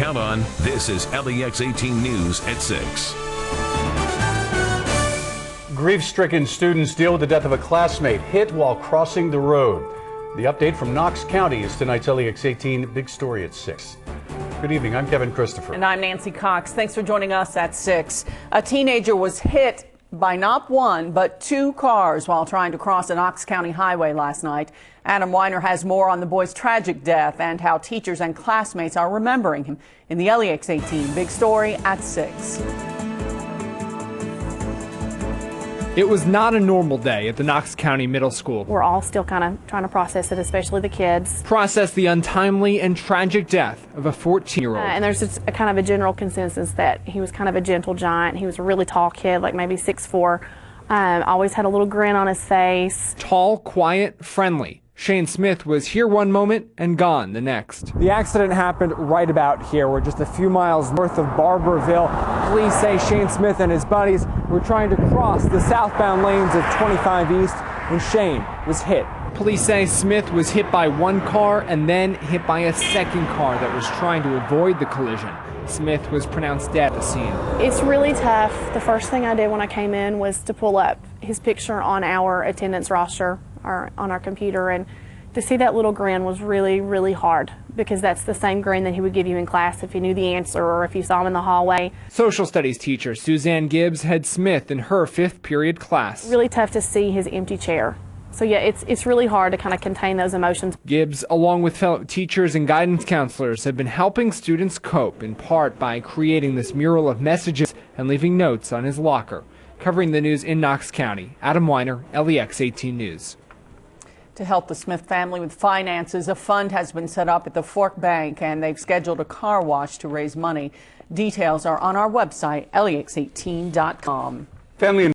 count on. This is LEX 18 News at 6. Grief-stricken students deal with the death of a classmate hit while crossing the road. The update from Knox County is tonight's LEX 18 Big Story at 6. Good evening, I'm Kevin Christopher. And I'm Nancy Cox. Thanks for joining us at 6. A teenager was hit by not one, but two cars while trying to cross a Knox County highway last night. Adam Weiner has more on the boy's tragic death and how teachers and classmates are remembering him in the LEX 18 Big Story at 6. It was not a normal day at the Knox County Middle School. We're all still kind of trying to process it, especially the kids. Process the untimely and tragic death of a 14-year-old. And there's just a kind of a general consensus that he was kind of a gentle giant. He was a really tall kid, like maybe 6'4". Always had a little grin on his face. Tall, quiet, friendly. Shane Smith was here one moment and gone the next. The accident happened right about here. We're just a few miles north of Barberville. Police say Shane Smith and his buddies were trying to cross the southbound lanes of 25 East when Shane was hit. Police say Smith was hit by one car and then hit by a second car that was trying to avoid the collision. Smith was pronounced dead at the scene. It's really tough. The first thing I did when I came in was to pull up his picture on our attendance roster or on our computer, and to see that little grin was really, really hard, because that's the same grin that he would give you in class if you knew the answer or if you saw him in the hallway. Social studies teacher Suzanne Gibbs had Smith in her 5th period class. Really tough to see his empty chair. So yeah, it's really hard to kind of contain those emotions. Gibbs, along with fellow teachers and guidance counselors, have been helping students cope, in part by creating this mural of messages and leaving notes on his locker. Covering the news in Knox County, Adam Weiner, LEX 18 News. To help the Smith family with finances, a fund has been set up at the Fork Bank, and they've scheduled a car wash to raise money. Details are on our website, lex18.com. Family